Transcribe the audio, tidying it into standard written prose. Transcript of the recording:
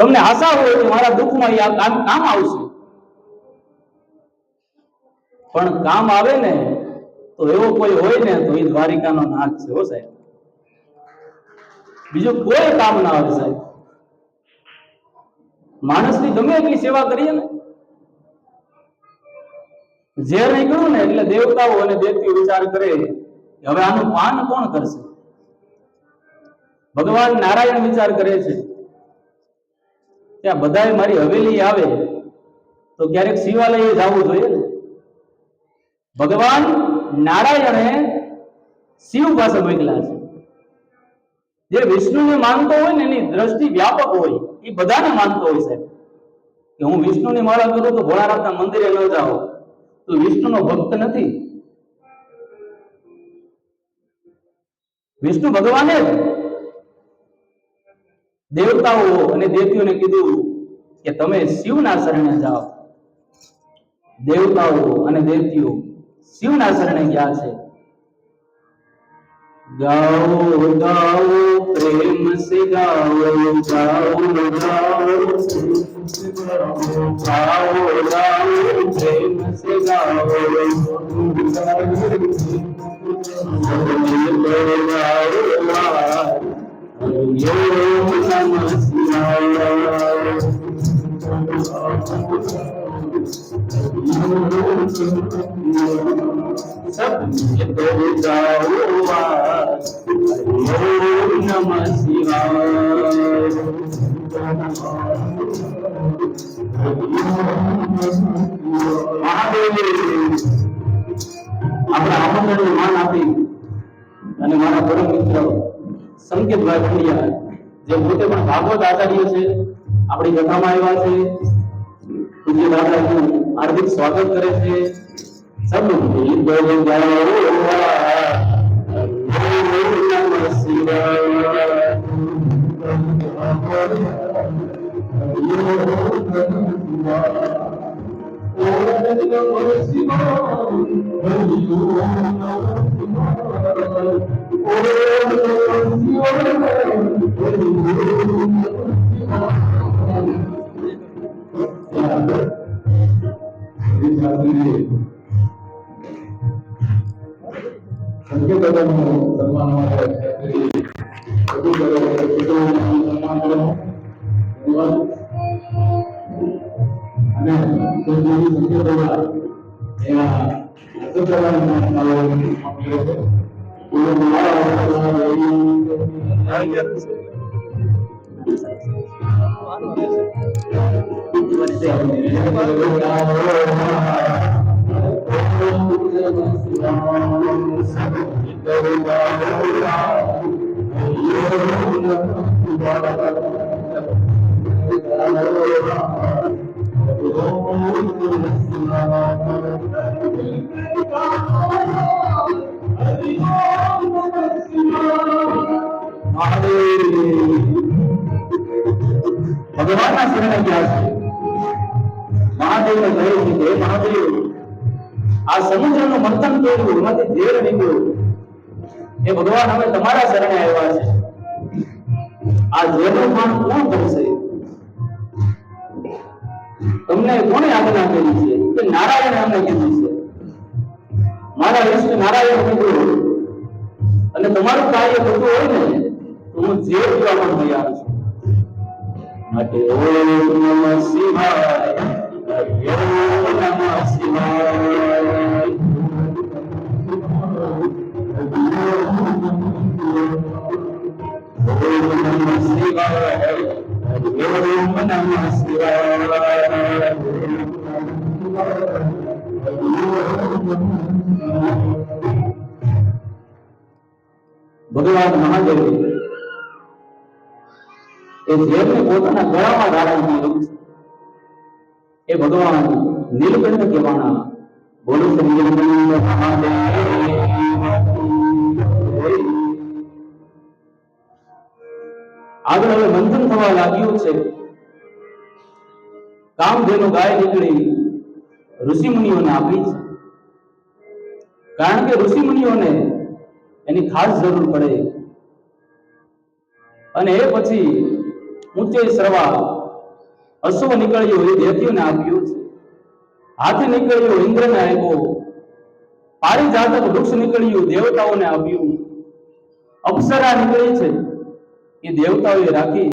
તમને આશા હોય કે મારા દુઃખમાં આ કામ આવશે, પણ કામ આવે ને તો એવો કોઈ હોય ને તો એ દ્વારિકાનો નાથ છે. હો સાહેબ, બીજું કોઈ કામ ના આવે સાહેબ. માણસની ગમે એટલી સેવા કરીએ ને, ઝેર નીકળ્યું ને એટલે દેવતાઓ અને દેવતીઓ વિચાર કરે કે હવે આનું પાન કોણ કરશે. ભગવાન નારાયણ વિચાર કરે છે કે આ બધાએ મારી હવેલી આવે તો ક્યારેક શિવાલયે જવું જોઈએ ને. ભગવાન નારાયણે શિવ પાસે મોકલ્યા છે. જે વિષ્ણુને માનતો હોય ને એની દ્રષ્ટિ વ્યાપક હોય, એ બધાને માનતો હોય સાહેબ. કે હું વિષ્ણુની માળા કરું તો ભોળાનાથના મંદિરે ન જાઓ તો વિષ્ણુનો ભક્ત નથી. વિષ્ણુ ભગવાને જ દેવતાઓ અને દેવીઓને કીધું કે તમે શિવના શરણે જાઓ. દેવતાઓ અને દેવતીઓ શિવના શરણે ગયા છે. ગાઓ ગાઓ પ્રેમ સે ગાઓ, ગાઓ ગાઓ પ્રેમ સે ગાઓ, આપણા આમંત્રણનું માન આપી અને મારા પરમ મિત્ર સંકેતભાઈ પંડ્યા, જે પોતે પણ ભાગવત આચાર્ય છે, આપણી કથામાં આવ્યા છે, પૂજ્ય દાદાનું હાર્દિક સ્વાગત કરે છે. સબ ભગવાનના શરણે ગયા છે. મહાદેવને કહ્યું કે હે મહાદેવ, આ સમુદ્રનું મંથન કર્યું, એમાંથી ઝેર નીકળ્યું, એ ભગવાન અમે તમારા શરણે આવ્યા છે. આ ઝેરનું પાન કોણ કરશે? તમને કોણે આજ્ઞા કરી છે? કે નારાયણે અમને કીધું છે. મારા ઈષ્ટ નારાયણ કીધું, અને તમારું કાર્ય થતું હોય ને તો હું ઝેર પીવા પણ તૈયાર છું. માટે ઓમ નમઃ શિવાય, ઓમ નમઃ શિવાય, ઓમ નમઃ શિવાય, ઓમ નમઃ શિવાય. ભગવાન મહાદેવ એ ઝેરને પોતાના ગળામાં ધારણ કર્યું છે. એ ભગવાન નીલકંઠ કહેવાના. બોલો શ્રી નીલકંઠ મહાદેવ. આગળ હવે મંથન થવા લાગ્યું છે. કામધેનુ ગાય નીકળી ઋષિમુનિઓને આપી છે. કારણ કે ઋષિમુનિઓને એની ખાસ જરૂર પડે, અને એ પછી ઊંચે શ્રવા અશ્વ નીકળ્યું એ દૈત્યોને આપ્યું છે, હાથી નીકળ્યું ઇન્દ્રને આપ્યો, પારિજાતક વૃક્ષ નીકળ્યું દેવતાઓને આપ્યું, અપ્સરા નીકળી છે એ દેવતાઓએ રાખી